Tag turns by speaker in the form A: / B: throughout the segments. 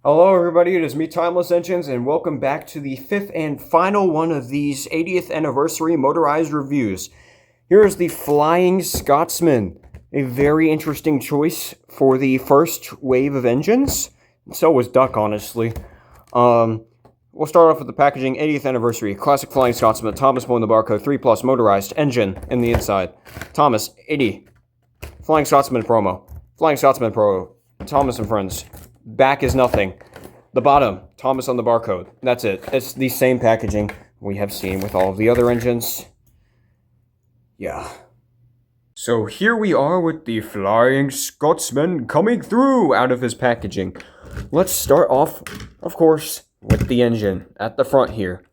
A: Hello everybody, it is me, Timeless Engines, and welcome back to the fifth and final one of these 80th anniversary motorized reviews. Here is the Flying Scotsman, a very interesting choice for the first wave of engines. So was Duck, honestly. We'll start off with the packaging. 80th anniversary, classic Flying Scotsman, Thomas on the barcode, 3 plus motorized engine in the inside. Thomas, 80. Flying Scotsman promo. Flying Scotsman Pro. Thomas and friends. Back is nothing. The bottom, Thomas on the barcode. That's it. It's the same packaging we have seen with all of the other engines. Yeah. So here we are with the Flying Scotsman coming through out of his packaging. Let's start off, of course, with the engine at the front here.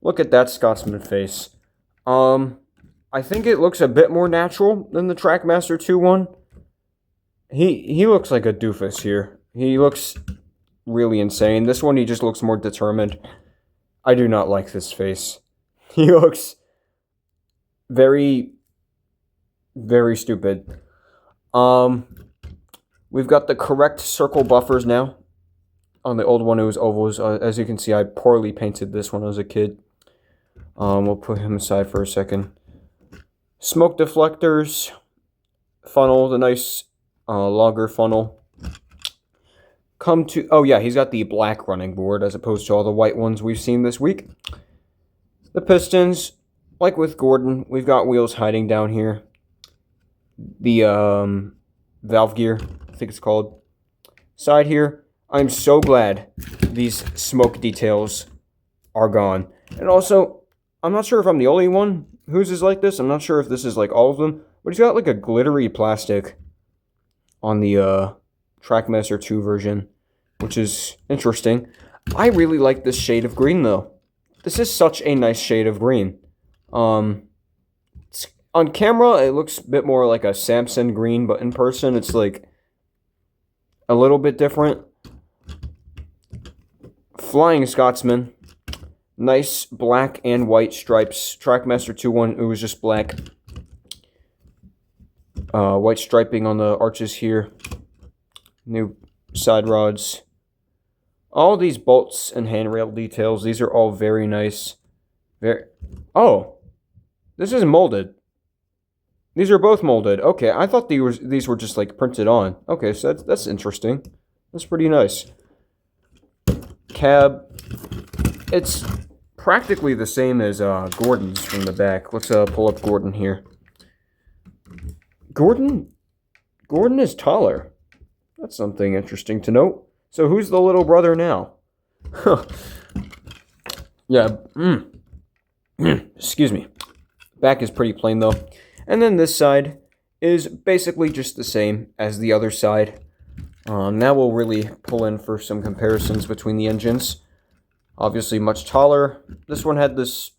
A: Look at that Scotsman face. I think it looks a bit more natural than the TRACKMASTER 2 one. He looks like a doofus here. He looks really insane. This one, he just looks more determined. I do not like this face. He looks very, very stupid. We've got the correct circle buffers now. On the old one, it was ovals. As you can see, I poorly painted this one as a kid. We'll put him aside for a second. Smoke deflectors. Funnel, the nice logger funnel. Oh yeah, he's got the black running board as opposed to all the white ones we've seen this week. The pistons, like with Gordon, we've got wheels hiding down here. The valve gear, I think it's called. Side here, I'm so glad these smoke details are gone. And also, I'm not sure if I'm the only one whose is like this. I'm not sure if this is like all of them, but he's got like a glittery plastic on the TRACKMASTER 2 version, which is interesting. I really like this shade of green, though. This is such a nice shade of green. On camera, it looks a bit more like a Samson green, but in person, it's like a little bit different. Flying Scotsman. Nice black and white stripes. TRACKMASTER 2 one, it was just black. White striping on the arches here. New side rods. All these bolts and handrail details, these are all very nice. Oh, this is molded. These are both molded. Okay, I thought these were just like printed on. Okay, so that's interesting. That's pretty nice. Cab. It's practically the same as Gordon's from the back. Let's pull up Gordon here. Gordon is taller. That's something interesting to note. So who's the little brother now? Yeah. Excuse me. Back is pretty plain though. And then this side is basically just the same as the other side. Now we'll really pull in for some comparisons between the engines. Obviously much taller. This one had this,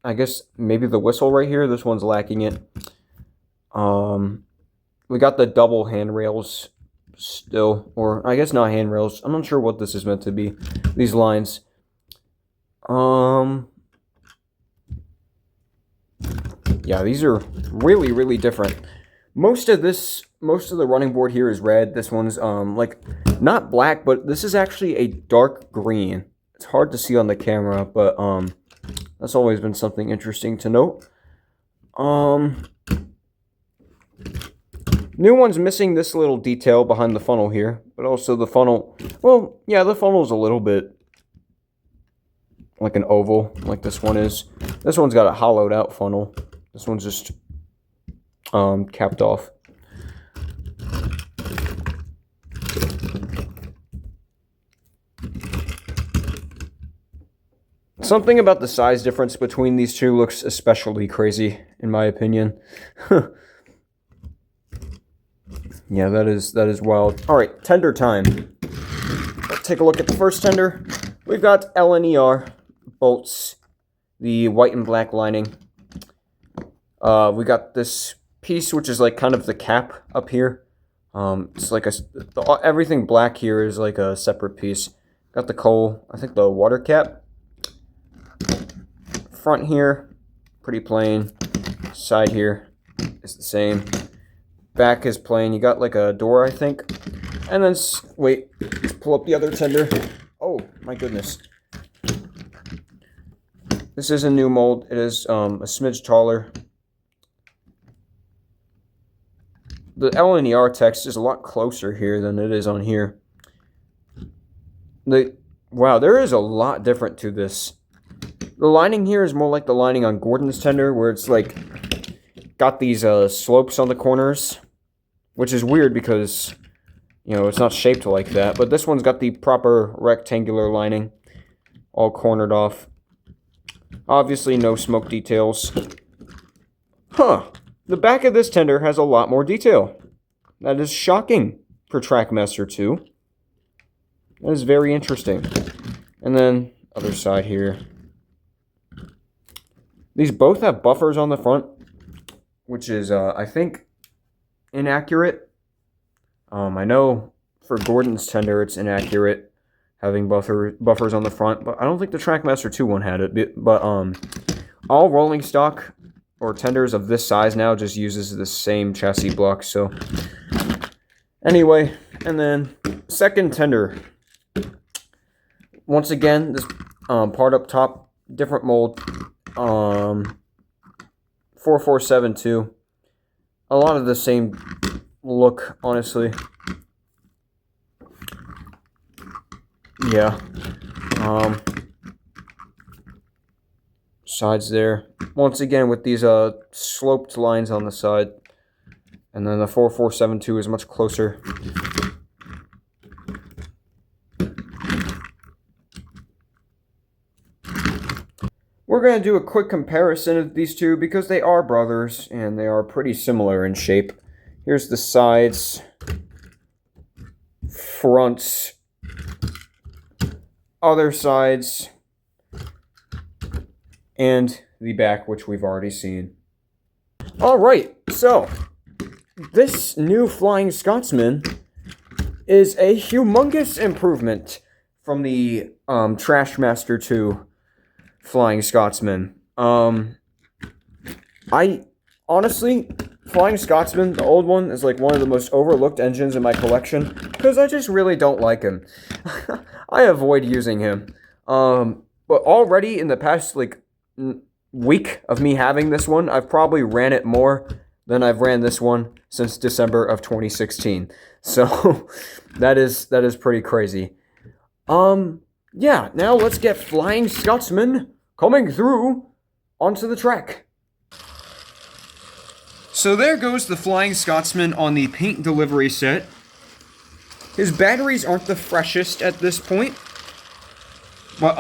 A: I guess, maybe the whistle right here. This one's lacking it. We got the double handrails still, or I guess not handrails. I'm not sure what this is meant to be. These lines. Yeah, these are really, really different. Most of the running board here is red. This one's like not black, but this is actually a dark green. It's hard to see on the camera, but that's always been something interesting to note. New one's missing this little detail behind the funnel here, but also the funnel, well, yeah, the funnel's a little bit like an oval, like this one is. This one's got a hollowed out funnel. This one's just capped off. Something about the size difference between these two looks especially crazy, in my opinion. Yeah, that is wild. All right, tender time. Let's take a look at the first tender. We've got LNER bolts, the white and black lining. We got this piece, which is like kind of the cap up here. It's like everything black here is like a separate piece. Got the coal, I think the water cap. Front here, pretty plain. Side here is the same. Back is plain. You got like a door, I think. And then, wait, let's pull up the other tender. Oh, my goodness. This is a new mold. It is a smidge taller. The L and ER text is a lot closer here than it is on here. Wow, there is a lot different to this. The lining here is more like the lining on Gordon's tender, where it's like got these slopes on the corners, which is weird because, you know, it's not shaped like that. But this one's got the proper rectangular lining, all cornered off. Obviously, no smoke details. Huh. The back of this tender has a lot more detail. That is shocking for TRACKMASTER 2. That is very interesting. And then, other side here. These both have buffers on the front, which is, I think, inaccurate. I know for Gordon's tender it's inaccurate, having buffers on the front, but I don't think the TRACKMASTER 2 one had it. But all rolling stock or tenders of this size now just uses the same chassis block. So anyway, and then second tender. Once again, this part up top, different mold. 4472. A lot of the same look, honestly. Yeah. Sides there. Once again with these sloped lines on the side. And then the 4472 is much closer. We're going to do a quick comparison of these two because they are brothers and they are pretty similar in shape. Here's the sides, fronts, other sides, and the back, which we've already seen. Alright, so this new Flying Scotsman is a humongous improvement from the TRACKMASTER 2 Flying Scotsman. I honestly, Flying Scotsman, the old one, is like one of the most overlooked engines in my collection because I just really don't like him. I avoid using him. But already in the past like week of me having this one, I've probably ran it more than I've ran this one since December of 2016. So that is pretty crazy. Yeah, now let's get Flying Scotsman coming through onto the track. So there goes the Flying Scotsman on the paint delivery set. His batteries aren't the freshest at this point, but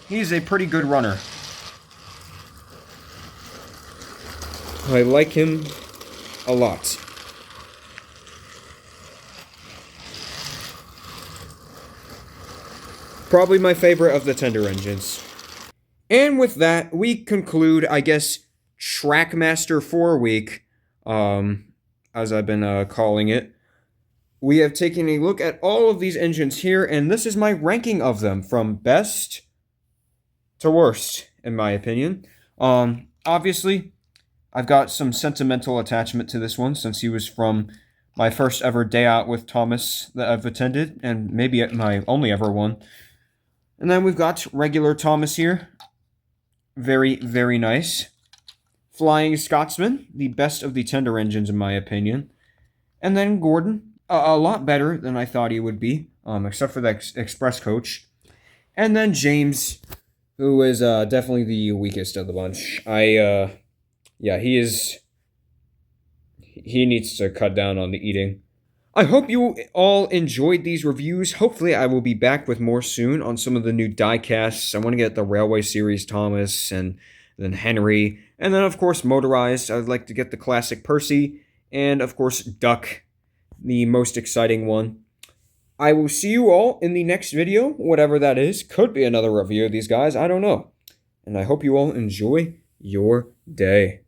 A: he's a pretty good runner. I like him a lot. Probably my favorite of the tender engines. And with that, we conclude, I guess, TRACKMASTER 4 week, as I've been calling it. We have taken a look at all of these engines here, and this is my ranking of them from best to worst, in my opinion. Obviously, I've got some sentimental attachment to this one, since he was from my first ever day out with Thomas that I've attended, and maybe my only ever one. And then we've got regular Thomas here. Very, very nice. Flying Scotsman, the best of the tender engines in my opinion. And then Gordon, a lot better than I thought he would be, except for the express coach. And then James, who is definitely the weakest of the bunch. Yeah, he needs to cut down on the eating. I hope you all enjoyed these reviews. Hopefully I will be back with more soon on some of the new die-casts. I want to get the Railway Series Thomas, and then Henry, and then of course Motorized. I'd like to get the classic Percy, and of course Duck, the most exciting one. I will see you all in the next video, whatever that is. Could be another review of these guys, I don't know. And I hope you all enjoy your day.